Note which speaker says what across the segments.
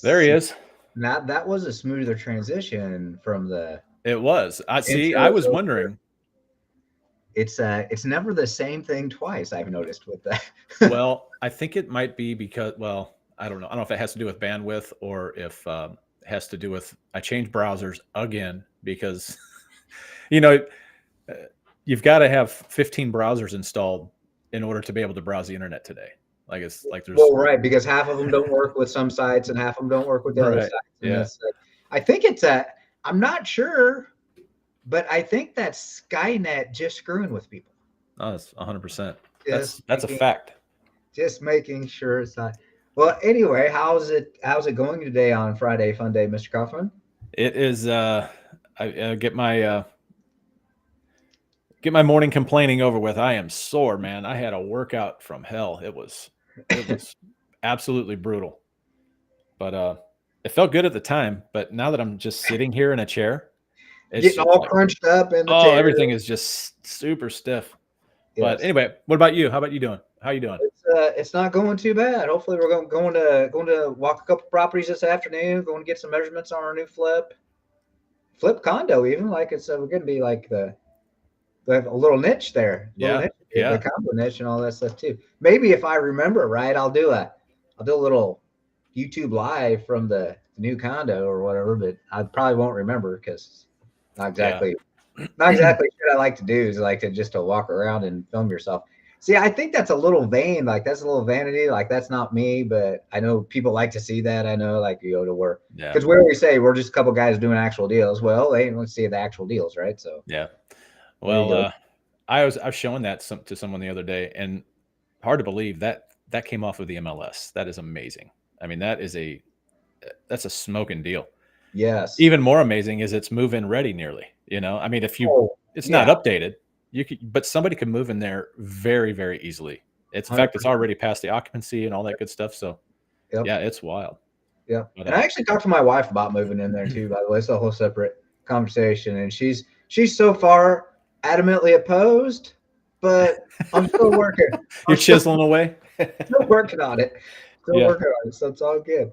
Speaker 1: There he is.
Speaker 2: Now that was a smoother transition from the.
Speaker 1: It was. I see.
Speaker 2: intro
Speaker 1: I was
Speaker 2: over.
Speaker 1: wondering.
Speaker 2: It's never the same thing twice. I've noticed with that.
Speaker 1: Well, I think it might be because, well, I don't know. I don't know if it has to do with bandwidth or if it has to do with I changed browsers again because, you know, you've got to have 15 browsers installed in order to be able to browse the internet today. Like it's like there's
Speaker 2: Well, right, because half of them don't work with some sites and half of them don't work with the other
Speaker 1: Right,
Speaker 2: sites. And
Speaker 1: yeah.
Speaker 2: that's I think it's I'm not sure, but I think that Skynet just screwing with people.
Speaker 1: Oh, that's 100%.
Speaker 2: Just
Speaker 1: That's a
Speaker 2: making,
Speaker 1: fact.
Speaker 2: just making sure it's not. Well, anyway, how's it going today on Friday Fun Day, Mr. Kaufman?
Speaker 1: It is. I get my morning complaining over with. I am sore, man. I had a workout from hell. It was absolutely brutal, but it felt good at the time. But now that I'm just sitting here in a chair, it's
Speaker 2: Getting all
Speaker 1: like,
Speaker 2: crunched up in the chair.
Speaker 1: everything is just super stiff.
Speaker 2: Yes.
Speaker 1: But anyway, what about you? How about you doing? How you doing?
Speaker 2: It's not going too bad. Hopefully, we're going to walk a couple properties this afternoon. Going to get some measurements on our new flip condo. Even like it's we're going to be like we have a little niche there,
Speaker 1: Yeah.
Speaker 2: the condo niche and all that stuff too. Maybe if I remember right, I'll do a little YouTube live from the new condo or whatever. But I probably won't remember because not exactly what I like to do is like to walk around and film yourself. See, I think that's a little vain, like that's a little vanity, like that's not me, but I know people like to see that. I know, like you go to work because we always say we're just a couple guys doing actual deals. Well, they want to see the actual deals, right? So
Speaker 1: yeah. Well, I was showing that to someone the other day, and hard to believe that came off of the MLS. That is amazing. I mean, that's a smoking deal.
Speaker 2: Yes.
Speaker 1: Even more amazing is it's move-in ready nearly. You know, I mean, it's not updated. But somebody could move in there very, very easily. In fact, it's already past the occupancy and all that good stuff. So, yeah, it's wild.
Speaker 2: Yeah, and I actually talked to my wife about moving in there too. By the way, it's a whole separate conversation, and she's so far adamantly opposed, but I'm still working.
Speaker 1: You're chiseling away.
Speaker 2: Still working on it. Working on it. So it's all good.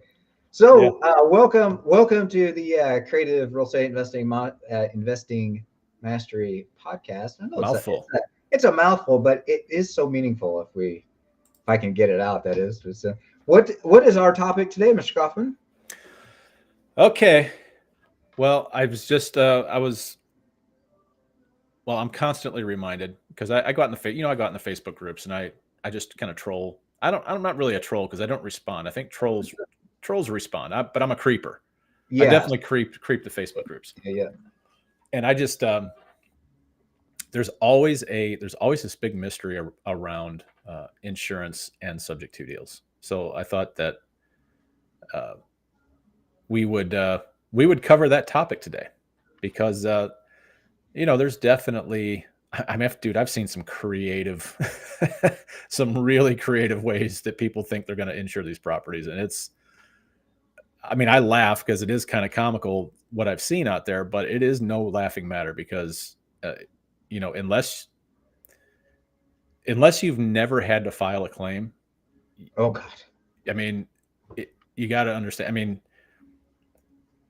Speaker 2: So, welcome to the Creative Real Estate Investing Mastery podcast. I know
Speaker 1: mouthful.
Speaker 2: It's a mouthful, but it is so meaningful if I can get it out. That is. What is our topic today, Mr. Kaufman?
Speaker 1: Okay. Well, I was just I'm constantly reminded because I go out in I go out in the Facebook groups and I just kind of troll. I'm not really a troll because I don't respond. I think trolls respond, but I'm a creeper. Yeah. I definitely creep the Facebook groups.
Speaker 2: Yeah.
Speaker 1: And I just there's always this big mystery around insurance and subject to deals. So I thought that we would cover that topic today because there's definitely dude, I've seen some creative some really creative ways that people think they're going to insure these properties, and I laugh because it is kind of comical what I've seen out there, but it is no laughing matter because unless you've never had to file a claim.
Speaker 2: Oh God.
Speaker 1: You got to understand.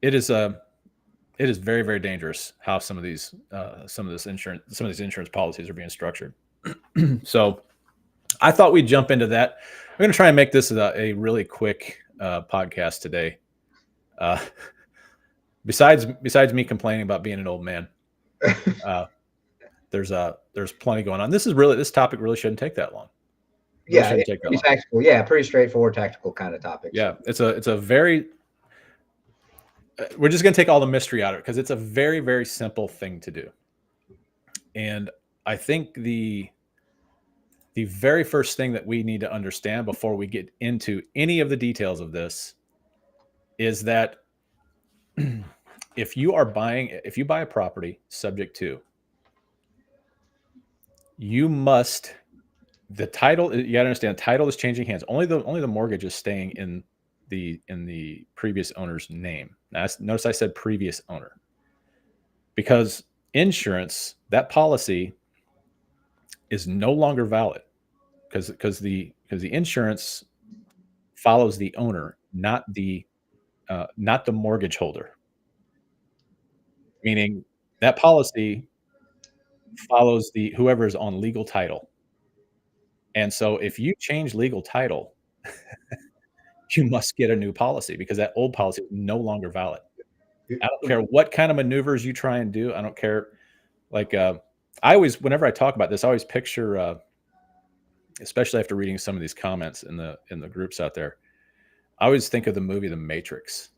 Speaker 1: It is very, very dangerous how some of these insurance policies are being structured. So I thought we'd jump into that. I'm going to try and make this a really quick podcast today. Besides me complaining about being an old man, there's plenty going on. This topic really shouldn't take that long.
Speaker 2: Pretty tactical. Yeah, pretty straightforward, tactical kind of topic.
Speaker 1: Yeah, it's a very. We're just going to take all the mystery out of it because it's a very, very simple thing to do. And I think the very first thing that we need to understand before we get into any of the details of this is that if you buy a property subject to, you must, the title, you got to understand, title is changing hands. Only the mortgage is staying in the previous owner's name. Now, notice I said previous owner, because insurance, that policy is no longer valid, because the insurance follows the owner, not the mortgage holder. Meaning that policy follows the whoever is on legal title. And so if you change legal title, you must get a new policy because that old policy is no longer valid. I don't care what kind of maneuvers you try and do. I don't care. Like, I always, whenever I talk about this, I always picture, especially after reading some of these comments in the groups out there, I always think of the movie The Matrix,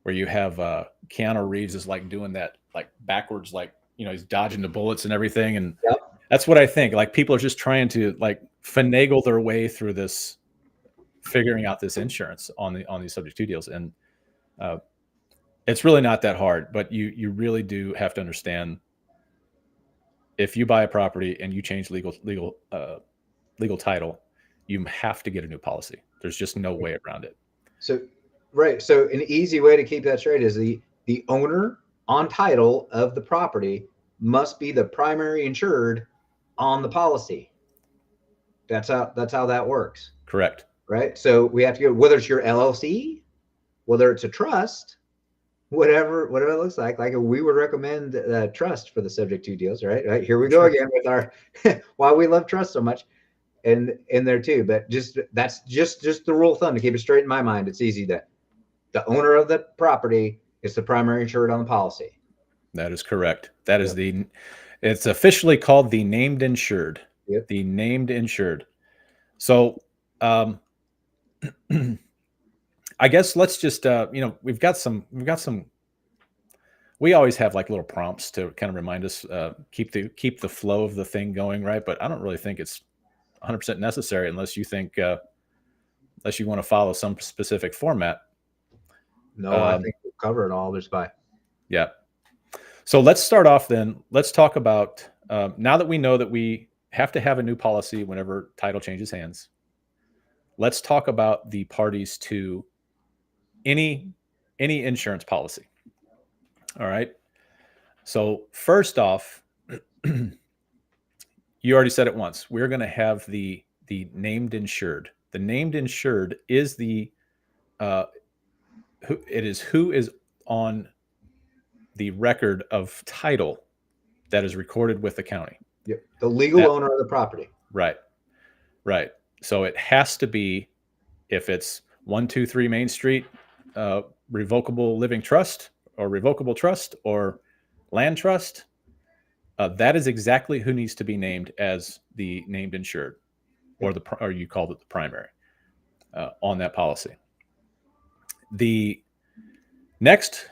Speaker 1: where you have Keanu Reeves is like doing that like backwards, like, he's dodging the bullets and everything, and
Speaker 2: Yep.
Speaker 1: that's what I think. Like, people are just trying to like finagle their way through this, figuring out this insurance on these subject to deals, and it's really not that hard. But you really do have to understand, if you buy a property and you change legal title, you have to get a new policy. There's just no way around it.
Speaker 2: So, right. So an easy way to keep that straight is the owner on title of the property must be the primary insured on the policy. That's how that works.
Speaker 1: Correct.
Speaker 2: Right. So we have to go, whether it's your LLC, whether it's a trust, whatever it looks like we would recommend trust for the subject to deals. Right. Here we go again with our why we love trust so much. And in there too, but that's just the rule of thumb to keep it straight in my mind. It's easy that the owner of the property is the primary insured on the policy.
Speaker 1: That is correct. That is it's officially called the named insured.
Speaker 2: Yep.
Speaker 1: The named insured. So, I guess let's just, we've got some, we always have like little prompts to kind of remind us, keep the flow of the thing going, right? But I don't really think it's 100% necessary unless you think, unless you want to follow some specific format.
Speaker 2: No, I think we'll cover it all. There's by.
Speaker 1: Yeah. So let's start off then. Let's talk about, now that we know that we have to have a new policy whenever title changes hands, let's talk about the parties to any insurance policy. All right. So first off, you already said it once. We're going to have the named insured. The named insured is who is on the record of title that is recorded with the county.
Speaker 2: Yep. The legal owner of the property.
Speaker 1: Right. Right. So it has to be, if it's 123 Main Street, revocable living trust or revocable trust or land trust, that is exactly who needs to be named as the named insured, or you called it the primary, on that policy. The next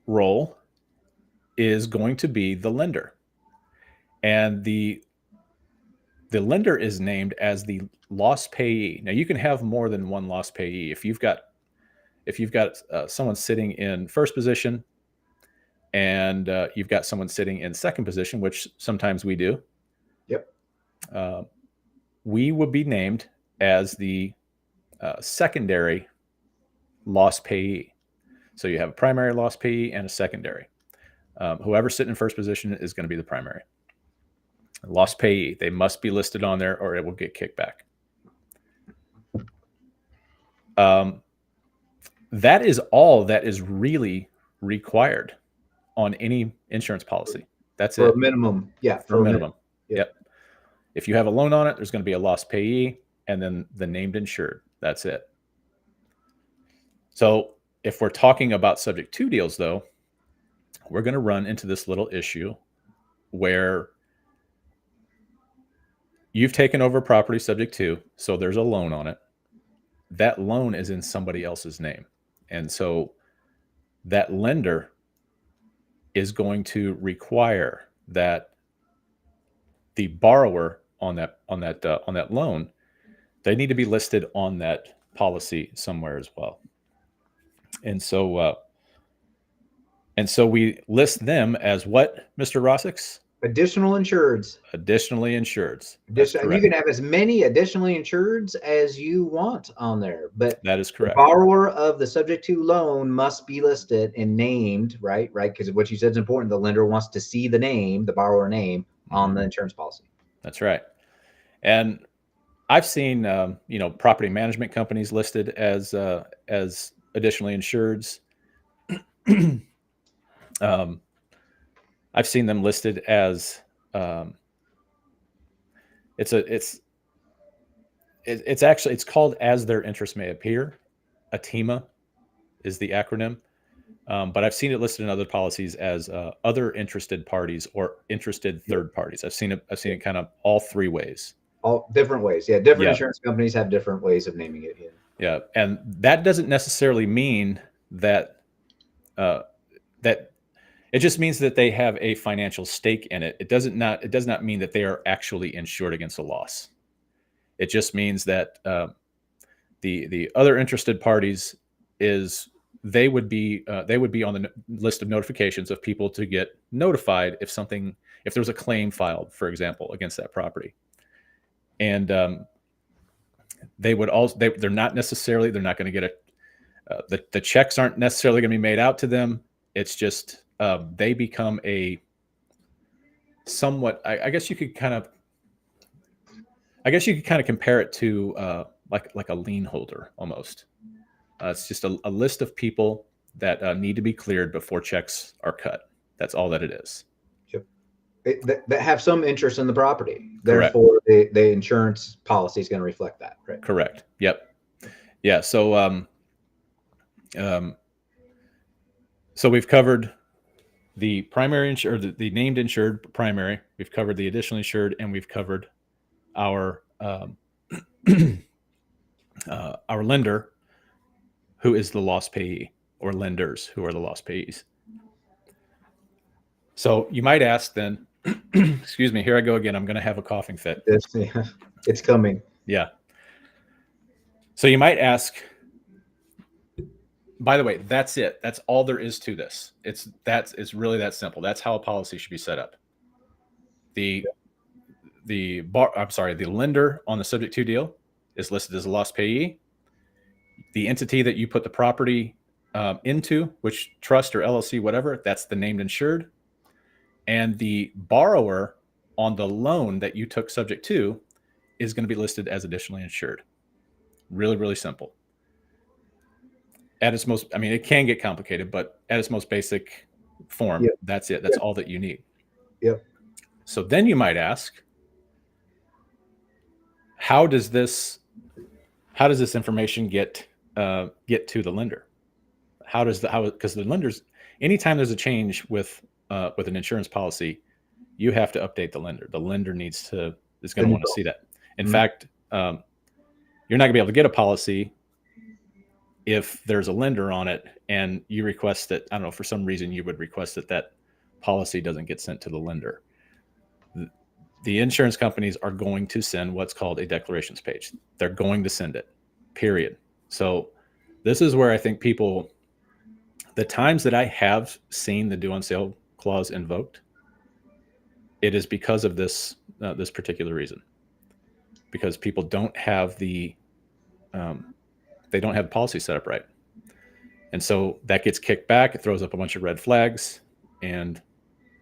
Speaker 1: role is going to be the lender, and the lender is named as the loss payee. Now, you can have more than one loss payee. If you've got someone sitting in first position, and you've got someone sitting in second position, which sometimes we do.
Speaker 2: Yep.
Speaker 1: We would be named as the secondary loss payee. So you have a primary loss payee and a secondary. Whoever's sitting in first position is going to be the primary. Loss payee, they must be listed on there or it will get kicked back. That is all that is really required on any insurance policy. That's
Speaker 2: for
Speaker 1: it.
Speaker 2: A minimum. Yeah.
Speaker 1: For a minimum.
Speaker 2: Yep.
Speaker 1: If you have a loan on it, there's going to be a loss payee and then the named insured. That's it. So if we're talking about subject to deals, though, we're going to run into this little issue where you've taken over property subject to, so there's a loan on it. That loan is in somebody else's name. And so that lender is going to require that the borrower on that loan, they need to be listed on that policy somewhere as well. And so we list them as what, Mr. Rossix?
Speaker 2: Additional insureds.
Speaker 1: Additionally insureds. That's
Speaker 2: And you can
Speaker 1: correct.
Speaker 2: have as many additionally insureds as you want on there, but
Speaker 1: That is
Speaker 2: the
Speaker 1: correct.
Speaker 2: borrower of the subject to loan must be listed and named, right? Right. Because what you said is important. The lender wants to see the name, the borrower name on the insurance policy.
Speaker 1: That's right. And I've seen, property management companies listed as additionally insureds. um, I've seen them listed as um, it's called as their interest may appear. ATIMA is the acronym. But I've seen it listed in other policies as other interested parties or interested third parties. I've seen it kind of all three ways.
Speaker 2: All different ways. Yeah. Different
Speaker 1: Yeah.
Speaker 2: insurance companies have different ways of naming it. Yeah.
Speaker 1: Yeah. And that doesn't necessarily mean that that it just means that they have a financial stake in it. It does not mean that they are actually insured against a loss. It just means that the other interested parties is they would be on the list of notifications of people to get notified if there's a claim filed, for example, against that property. And they would also they're not going to get the checks aren't necessarily going to be made out to them. It's just they become a somewhat I guess you could kind of compare it to like a lien holder almost. It's just a list of people that need to be cleared before checks are cut. That's all that it is.
Speaker 2: That have some interest in the property.
Speaker 1: Correct.
Speaker 2: Therefore, the insurance policy is going to reflect that. Right.
Speaker 1: Correct. Yep. Yeah. So so we've covered the primary insured, the named insured primary. We've covered the additionally insured, and we've covered our our lender, who is the loss payee, or lenders who are the loss payees. So you might ask then, excuse me, here I go again. I'm going to have a coughing fit.
Speaker 2: It's coming.
Speaker 1: Yeah. So you might ask, by the way, that's it. That's all there is to this. It's really that simple. That's how a policy should be set up. The lender on the subject to deal is listed as a loss payee. The entity that you put the property into, which trust or LLC, whatever, that's the named insured. And the borrower on the loan that you took subject to is going to be listed as additionally insured. Really, really simple. At its most, I mean, it can get complicated, but at its most basic form, yep. That's it. That's all that you need.
Speaker 2: Yep.
Speaker 1: So then you might ask, how does this information get to the lender? Because the lenders, anytime there's a change with an insurance policy, you have to update the lender. The lender is going to want to see that. In fact, you're not going to be able to get a policy if there's a lender on it and you request that, I don't know, for some reason you would request that policy doesn't get sent to the lender. The insurance companies are going to send what's called a declarations page. They're going to send it, period. So this is where I think the times that I have seen the due on sale clause invoked, it is because of this particular reason. Because people don't have the policy set up right. And so that gets kicked back. It throws up a bunch of red flags, and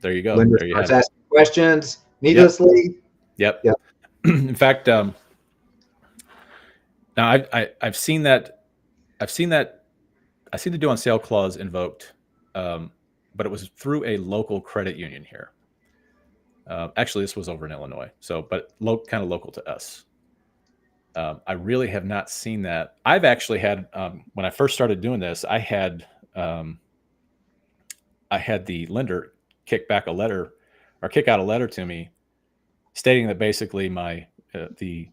Speaker 1: there you go.
Speaker 2: Lender starts asking questions needlessly.
Speaker 1: Yep. In fact, now I've seen that. I've seen the due on sale clause invoked, but it was through a local credit union here. Actually, this was over in Illinois, but kind of local to us. I really have not seen that. I've actually had, when I first started doing this, I had the lender kick out a letter to me stating that basically the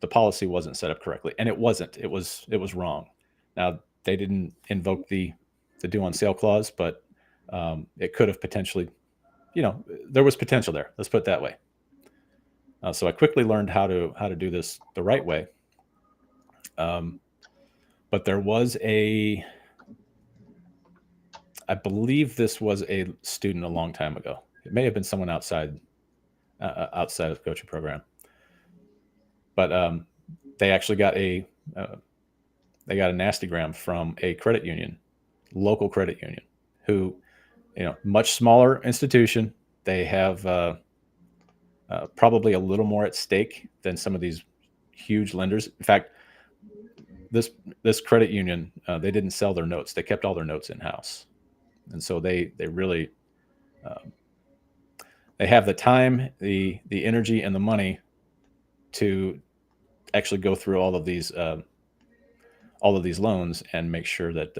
Speaker 1: policy wasn't set up correctly, and it wasn't. It was wrong. Now, they didn't invoke the due on sale clause, but it could have potentially, there was potential there. Let's put it that way. So I quickly learned how to do this the right way. But there was a I believe this was a student a long time ago. It may have been someone outside of the coaching program, but they actually got uh, a nastygram from a credit union, local credit union, who, much smaller institution. They have probably a little more at stake than some of these huge lenders. In fact, this this credit union, they didn't sell their notes. They kept all their notes in house, and so they really um, they have the time, the energy, and the money to actually go through all of these loans and make sure that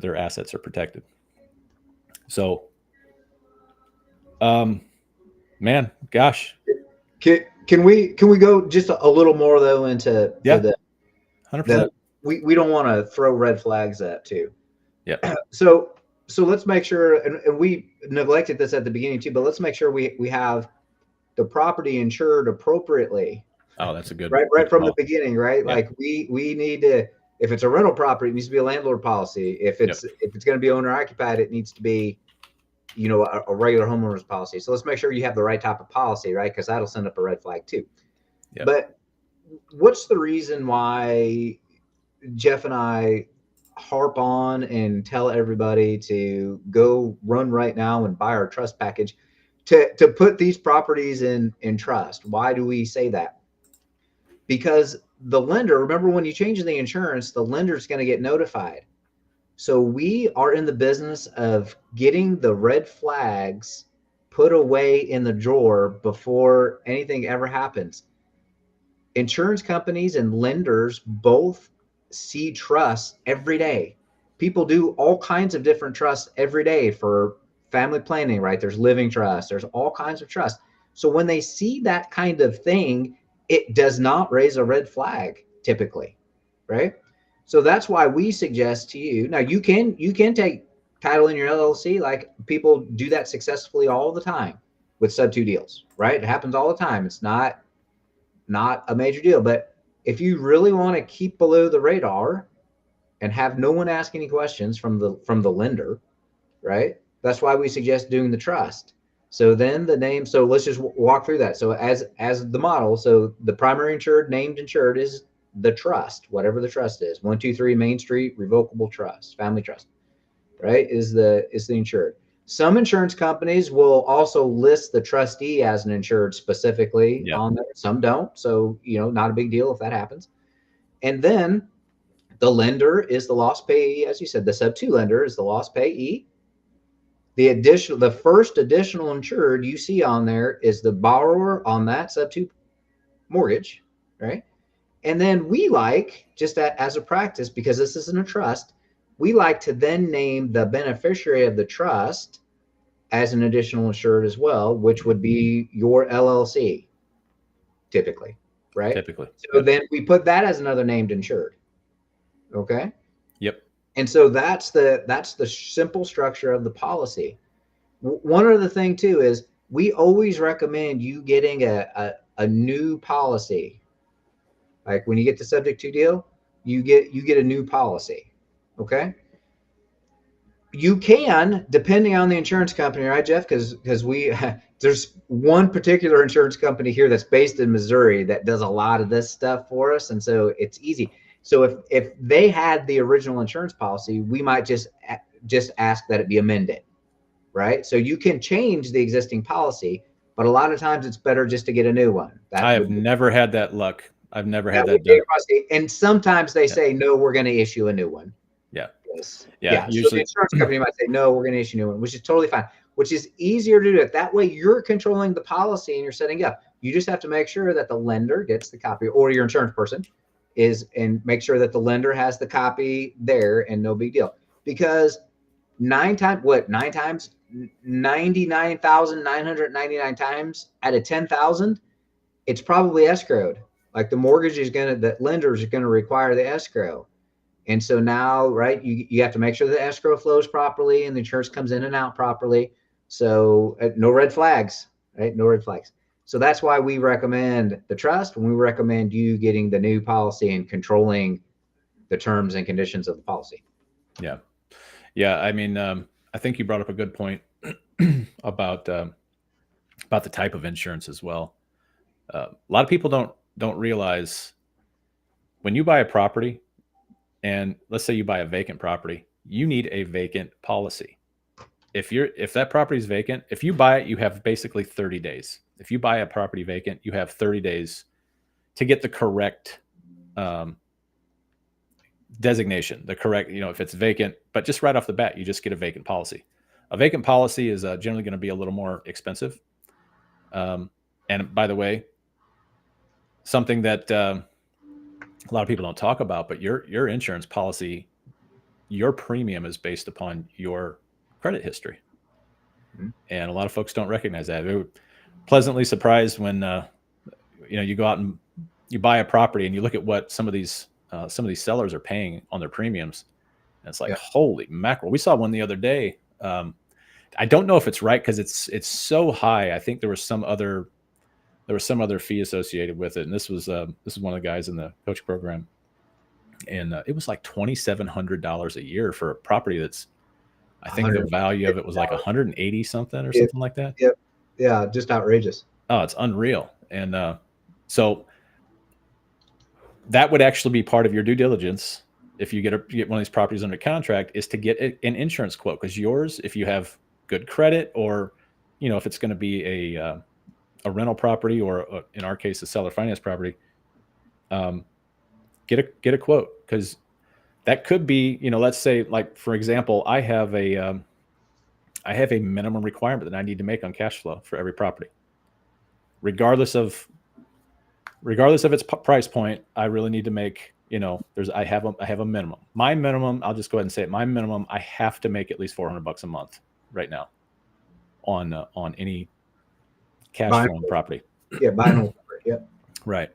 Speaker 1: their assets are protected. So, um, man, gosh,
Speaker 2: Can we go just a little more though into
Speaker 1: yeah,
Speaker 2: the
Speaker 1: 100%.
Speaker 2: we don't want to throw red flags at too.
Speaker 1: Yeah.
Speaker 2: So let's make sure, and we neglected this at the beginning too, but let's make sure we have the property insured appropriately.
Speaker 1: Oh, that's a good
Speaker 2: Right from the
Speaker 1: call.
Speaker 2: beginning, right?
Speaker 1: Yeah.
Speaker 2: Like we need to, if it's a rental property, it needs to be a landlord policy. If it's going to be owner occupied, it needs to be, a regular homeowner's policy. So let's make sure you have the right type of policy, right? Because that'll send up a red flag too.
Speaker 1: Yep.
Speaker 2: But what's the reason why Jeff and I harp on and tell everybody to go run right now and buy our trust package to put these properties in trust? Why do we say that? Because the lender, remember when you change the insurance, the lender is going to get notified. So we are in the business of getting the red flags put away in the drawer before anything ever happens. Insurance companies and lenders both see trusts every day. People do all kinds of different trusts every day for family planning, right? There's living trust, there's all kinds of trusts. So when they see that kind of thing, it does not raise a red flag typically, right? So that's why we suggest to you, now you can take title in your LLC, like people do that successfully all the time with sub-2 deals, right? It happens all the time. It's not a major deal. But if you really want to keep below the radar and have no one ask any questions from the lender, right? That's why we suggest doing the trust. So then the name, so let's just walk through that. So as the model, so the primary insured, named insured is the trust, whatever the trust is, 123 Main Street, revocable trust, family trust, right? Is the insured. Some insurance companies will also list the trustee as an insured specifically on there. Some don't. So, not a big deal if that happens. And then the lender is the lost payee. As you said, the sub-2 lender is the lost payee. The first additional insured you see on there is the borrower on that sub-2 mortgage, right? And then we like, just as a practice, because this isn't a trust, we like to then name the beneficiary of the trust as an additional insured as well, which would be your LLC, typically, right?
Speaker 1: Typically.
Speaker 2: So then we put that as another named insured. Okay.
Speaker 1: Yep.
Speaker 2: And so that's the simple structure of the policy. One other thing too is we always recommend you getting a new policy. Like when you get the subject to deal, you get a new policy. Okay. You can, depending on the insurance company, right, Jeff? Because there's one particular insurance company here that's based in Missouri that does a lot of this stuff for us, and so it's easy. So if they had the original insurance policy, we might just ask that it be amended, right? So you can change the existing policy, but a lot of times it's better just to get a new one.
Speaker 1: I have never had that luck. I've never had that done.
Speaker 2: And sometimes they say, no, we're going to issue a new one.
Speaker 1: Yeah.
Speaker 2: Yeah. Usually, so the insurance company might say, no, we're going to issue a new one, which is totally fine, which is easier to do it. That way you're controlling the policy and you're setting up. You just have to make sure that the lender gets the copy, or your insurance person and make sure that the lender has the copy there, and no big deal. Because 99,999 times out of 10,000, it's probably escrowed. Like the lender is going to require the escrow. And so now, right, you have to make sure the escrow flows properly and the insurance comes in and out properly. So no red flags, right? No red flags. So that's why we recommend the trust, and we recommend you getting the new policy and controlling the terms and conditions of the policy.
Speaker 1: Yeah. Yeah, I mean, I think you brought up a good point about the type of insurance as well. A lot of people don't realize when you buy a property, and let's say you buy a vacant property, you need a vacant policy. If that property is vacant, if you buy it, you have basically 30 days. If you buy a property vacant, you have 30 days to get the correct um, designation, the correct, if it's vacant, but just right off the bat, you just get a vacant policy. A vacant policy is generally going to be a little more expensive. Um, and by the way, something that a lot of people don't talk about, but your insurance policy, your premium is based upon your credit history.
Speaker 2: Mhm.
Speaker 1: And a lot of folks don't recognize that. They were pleasantly surprised when you go out and you buy a property and you look at what some of these sellers are paying on their premiums. And it's like,
Speaker 2: Yeah.
Speaker 1: holy mackerel. We saw one the other day. I don't know if it's right because it's so high. I think there was some other fee associated with it. And this is one of the guys in the coach program. And it was like $2,700 a year for a property that's, I think the value of it was like 180 something or
Speaker 2: Yep.
Speaker 1: something like that.
Speaker 2: Yep. Yeah, just outrageous.
Speaker 1: Oh, it's unreal. And so that would actually be part of your due diligence if you get one of these properties under contract, is to get an insurance quote, because yours, if you have good credit, or if it's going to be a rental property, or in our case a seller finance property, get a quote, because that could be, let's say, like, for example, I have a minimum requirement that I need to make on cash flow for every property, regardless of its price point. I really need to make, I have a minimum. My minimum, I'll just go ahead and say it. My minimum, I have to make at least $400 a month right now on any cash flowing property.
Speaker 2: Yeah, buy and hold. Yep.
Speaker 1: Right.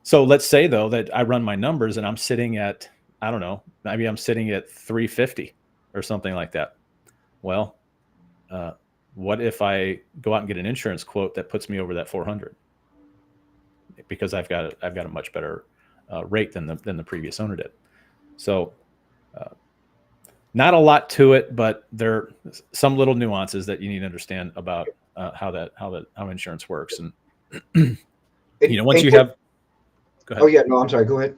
Speaker 1: So let's say though that I run my numbers and I'm sitting at, I don't know, maybe I'm sitting at 350 or something like that. Well, what if I go out and get an insurance quote that puts me over that 400? Because I've got a much better rate than the previous owner did. So not a lot to it, but there are some little nuances that you need to understand about how insurance works. And once you have, go ahead.
Speaker 2: Oh yeah, no, I'm sorry. Go ahead.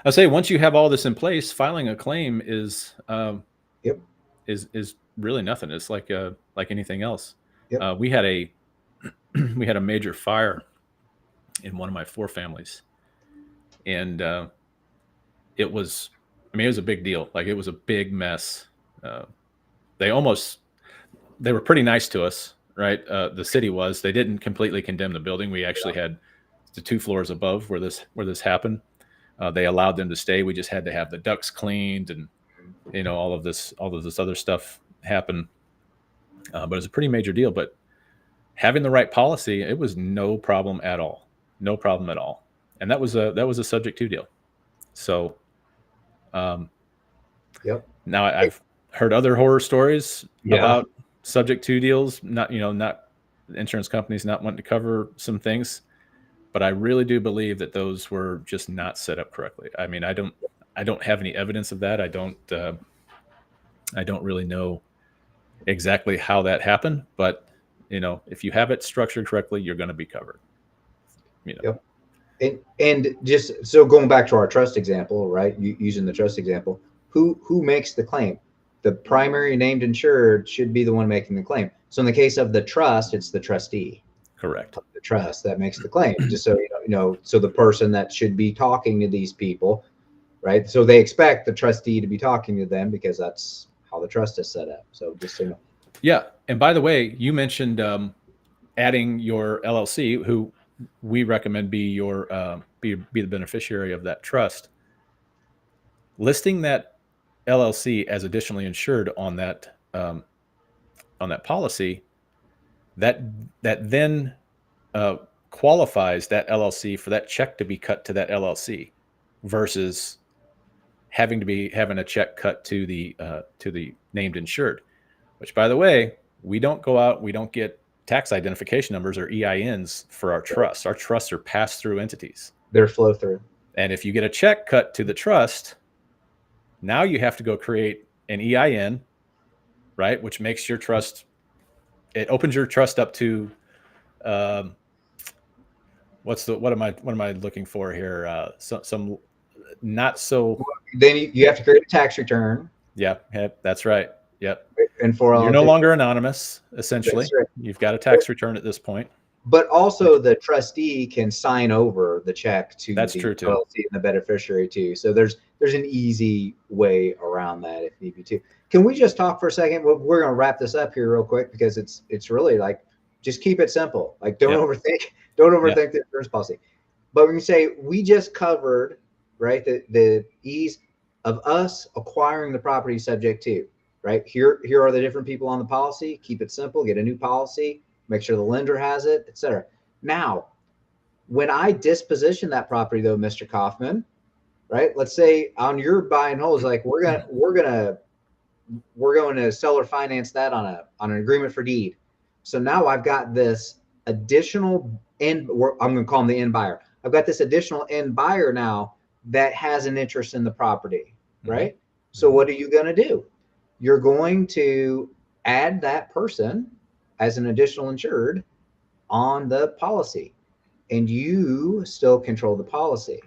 Speaker 1: I'll say, once you have all this in place, filing a claim is
Speaker 2: Yep.
Speaker 1: is really nothing. It's like anything else.
Speaker 2: Yep.
Speaker 1: We had a major fire in one of my 4 families, and it was a big deal. Like, it was a big mess. They were pretty nice to us, right? The city was. They didn't completely condemn the building. We actually had the 2 floors above where this happened. They allowed them to stay. We just had to have the ducts cleaned, and all of this other stuff happen. But it was a pretty major deal. But having the right policy, it was no problem at all. No problem at all. And that was a subject to deal. So,
Speaker 2: Yep.
Speaker 1: now I've heard other horror stories
Speaker 2: Yeah.
Speaker 1: about subject to deals, not insurance companies not wanting to cover some things, but I really do believe that those were just not set up correctly. I mean, I don't have any evidence of that. I don't really know exactly how that happened, but if you have it structured correctly, you're going to be covered.
Speaker 2: Yep. And just so going back to our trust example, right? Using the trust example, who makes the claim? The primary named insured should be the one making the claim. So in the case of the trust, it's the trustee.
Speaker 1: Correct.
Speaker 2: The trust that makes the claim. Just so so the person that should be talking to these people, right? So they expect the trustee to be talking to them because that's how the trust is set up. So just so you know.
Speaker 1: Yeah. And by the way, you mentioned adding your LLC, who we recommend be the beneficiary of that trust. Listing that LLC as additionally insured on that policy, that then qualifies that LLC for that check to be cut to that LLC, versus having a check cut to the named insured. Which, by the way, we don't go out, we don't get tax identification numbers or EINs for our trusts. Our trusts are pass-through entities.
Speaker 2: They're flow through.
Speaker 1: And if you get a check cut to the trust, now you have to go create an EIN right? Which makes your trust, it opens your trust up to, um, what am I looking for here? Some not so,
Speaker 2: Then you have to create a tax return
Speaker 1: yep, that's right. Yep.
Speaker 2: and for
Speaker 1: You're
Speaker 2: all
Speaker 1: no
Speaker 2: intents.
Speaker 1: longer anonymous,
Speaker 2: That's
Speaker 1: essentially.
Speaker 2: right.
Speaker 1: You've got a tax return at this point,
Speaker 2: But
Speaker 1: which
Speaker 2: also the trustee can sign over the check to
Speaker 1: that's
Speaker 2: the
Speaker 1: true too.
Speaker 2: LLC and the beneficiary too. So there's an easy way around that if need be too. Can we just talk for a second? We're going to wrap this up here real quick because it's really like just keep it simple. Like
Speaker 1: Yep.
Speaker 2: don't
Speaker 1: Yep.
Speaker 2: overthink the insurance policy. But when you say we just covered right the ease of us acquiring the property subject to right here are the different people on the policy. Keep it simple. Get a new policy. Make sure the lender has it, etc. Now, when I disposition that property, though, Mr. Kaufman, right? Let's say on your buy and hold is like we're going to seller finance that on an agreement for deed. So now I've got this additional end. I'm going to call him the end buyer. I've got this additional end buyer now that has an interest in the property, right? So what are you going to do? You're going to add that person as an additional insured on the policy, and you still control the policy,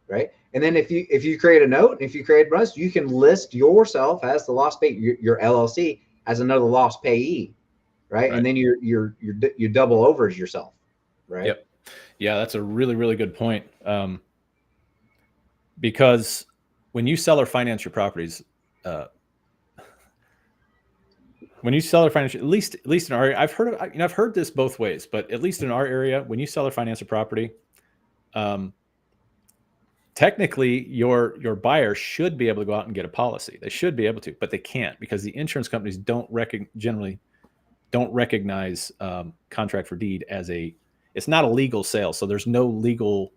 Speaker 2: right? And then if you create a note, if you create a trust, you can list yourself as the lost pay, your LLC as another lost payee, right?
Speaker 1: Right.
Speaker 2: And then you double overs yourself, right?
Speaker 1: Yep. Yeah, that's a really, really good point. Because when you sell or finance your properties, uh, when you sell or finance, at least in our area, I've heard this both ways, but at least in our area, when you sell or finance a property, um, technically your buyer should be able to go out and get a policy. They should be able to, but they can't because the insurance companies generally don't recognize contract for deed as it's not a legal sale. So there's no legal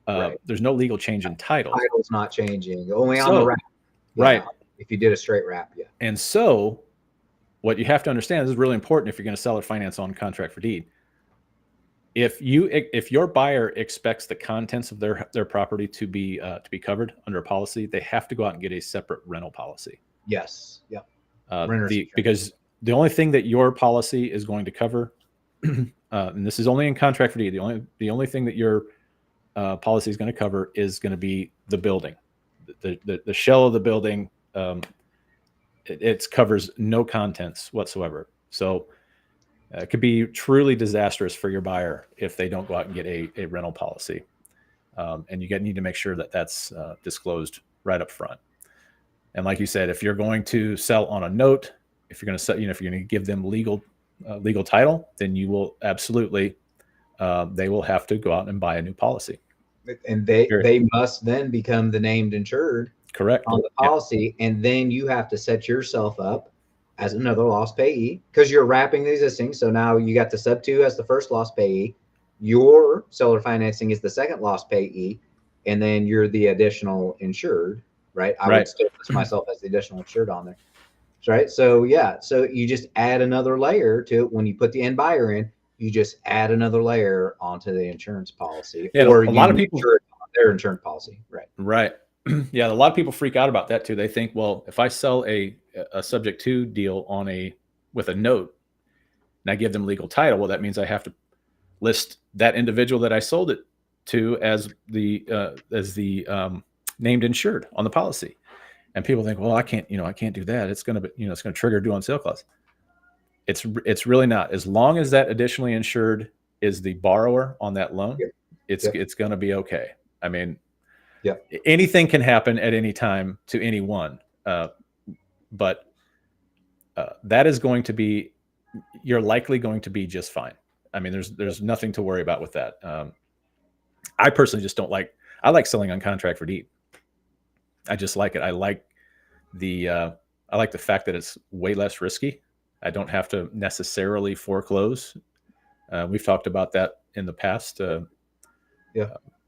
Speaker 2: Right.
Speaker 1: there's no legal change in title.
Speaker 2: Title's not changing, only on
Speaker 1: So,
Speaker 2: the wrap. Yeah,
Speaker 1: right.
Speaker 2: if you did a straight wrap, yeah.
Speaker 1: And so what you have to understand, this is really important if you're going to sell or finance on contract for deed. If your buyer expects the contents of their property to be covered under a policy, they have to go out and get a separate rental policy.
Speaker 2: Yes. Yep.
Speaker 1: Because the only thing that your policy is going to cover, and this is only in contract for deed, the only thing that your policy is going to cover is going to be the building, the shell of the building. It covers no contents whatsoever. So it could be truly disastrous for your buyer if they don't go out and get a rental policy. And you need to make sure that that's disclosed right up front. And like you said, if you're going to sell on a note, if you're going to sell, if you're going to give them legal title, then you will absolutely, they will have to go out and buy a new policy.
Speaker 2: And they must then become the named insured.
Speaker 1: Correct.
Speaker 2: On the policy, yeah. And then you have to set yourself up as another lost payee because you're wrapping the existing. So now you got the sub 2 as the first lost payee, your seller financing is the second lost payee, and then you're the additional insured, right? I would still list myself as the additional insured on there, right? So yeah, so you just add another layer to it when you put the end buyer in. You just add another layer onto the insurance policy,
Speaker 1: yeah,
Speaker 2: or
Speaker 1: a lot of people
Speaker 2: their insurance policy, right?
Speaker 1: Right. Yeah, a lot of people freak out about that too. They think, well, if I sell a subject to deal with a note and I give them legal title, well, that means I have to list that individual that I sold it to as the named insured on the policy. And people think, well, I can't do that. It's going to be, it's going to trigger due on sale clause. It's really not. As long as that additionally insured is the borrower on that loan, it's going to be okay. I mean, anything can happen at any time to anyone, but that is going to be, you're likely going to be just fine. I mean, there's nothing to worry about with that. I personally just don't like. I like selling on contract for deed. I just like it. I like the fact that it's way less risky. I don't have to necessarily foreclose. We've talked about that in the past.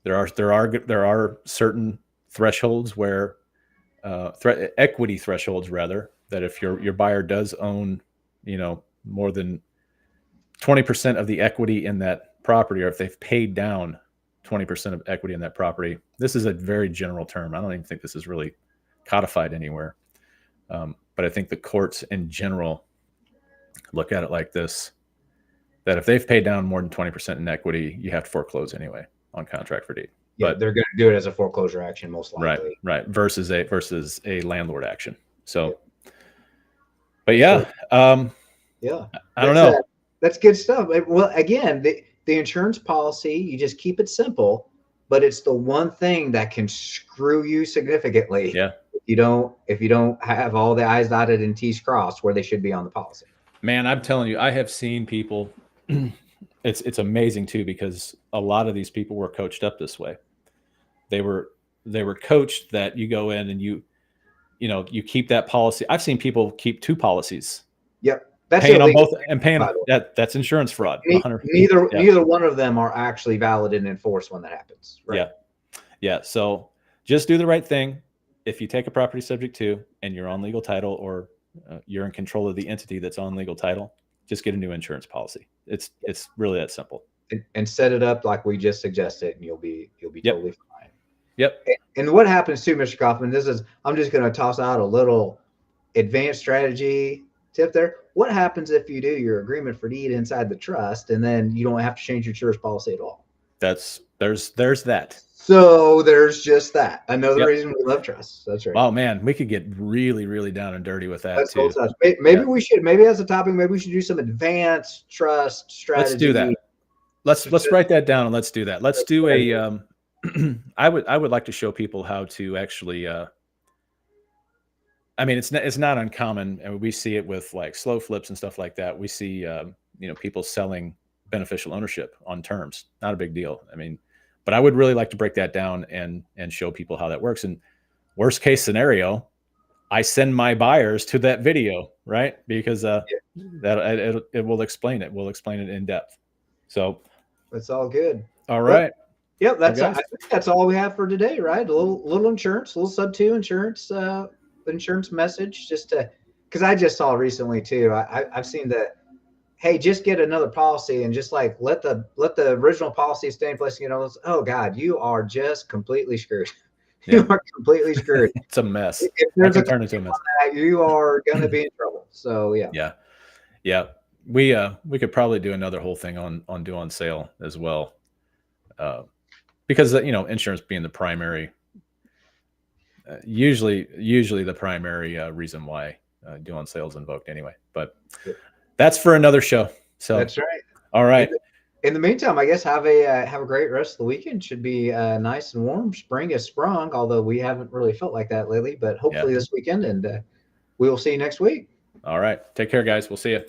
Speaker 1: There are certain thresholds where equity thresholds rather, that if your buyer does own, more than 20% of the equity in that property, or if they've paid down 20% of equity in that property. This is a very general term. I don't even think this is really codified anywhere. But I think the courts in general look at it like this, that if they've paid down more than 20% in equity, you have to foreclose anyway on contract for deed.
Speaker 2: Yeah,
Speaker 1: But
Speaker 2: they're going to do it as a foreclosure action, most likely.
Speaker 1: right, versus a landlord action. So,
Speaker 2: Yep.
Speaker 1: but yeah,
Speaker 2: Yeah,
Speaker 1: I don't know.
Speaker 2: That's good stuff. Well, again, the insurance policy, you just keep it simple, but it's the one thing that can screw you significantly
Speaker 1: Yeah,
Speaker 2: if you don't have all the I's dotted and T's crossed where they should be on the policy.
Speaker 1: man, I'm telling you, I have seen people. It's amazing too, because a lot of these people were coached up this way. They were coached that you go in and you keep that policy. I've seen people keep two policies,
Speaker 2: Yep, that's
Speaker 1: paying on
Speaker 2: illegal.
Speaker 1: both and paying that's insurance fraud. 100.
Speaker 2: Neither one of them are actually valid and enforced when that happens. Right?
Speaker 1: Yeah. So just do the right thing. If you take a property subject to and you're on legal title, or you're in control of the entity that's on legal title, just get a new insurance policy. It's really that simple.
Speaker 2: And set it up like we just suggested, and you'll be totally fine.
Speaker 1: Yep.
Speaker 2: And what happens too, Mr. Kaufman, I'm just going to toss out a little advanced strategy tip there. What happens if you do your agreement for deed inside the trust and then you don't have to change your insurance policy at all?
Speaker 1: There's that.
Speaker 2: So there's just that. Another reason we love trusts. That's right.
Speaker 1: Oh man, we could get really, really down and dirty with that.
Speaker 2: That's
Speaker 1: too.
Speaker 2: Cool. Maybe we should, maybe as a topic, maybe we should do some advanced trust strategy.
Speaker 1: Let's do that. Let's write that down and let's do that. Let's do a I would like to show people how to actually I mean, it's not uncommon, and we see it with like slow flips and stuff like that. We see people selling beneficial ownership on terms. Not a big deal. I mean, but I would really like to break that down and show people how that works. And worst case scenario, I send my buyers to that video, right? Because that it will explain it. We'll explain it in depth. So
Speaker 2: it's all good.
Speaker 1: All right.
Speaker 2: Yep. I think that's all we have for today, right? A little insurance, a little sub 2 insurance, insurance message, just to, because I just saw recently too. I've seen that. Hey, just get another policy and just like let the original policy stay in place. Oh God, you are just completely screwed. Yeah. You are completely screwed.
Speaker 1: It's a mess.
Speaker 2: If there's a turn into a mess, you are going to be in trouble. So
Speaker 1: yeah. We could probably do another whole thing on due on sale as well, because insurance being the primary, usually the primary reason why due on sale is invoked anyway. But that's for another show. So
Speaker 2: that's right.
Speaker 1: All right.
Speaker 2: In the meantime, I guess have a great rest of the weekend. Should be nice and warm. Spring has sprung, although we haven't really felt like that lately. But hopefully this weekend, and we will see you next week.
Speaker 1: All right. Take care, guys. We'll see you.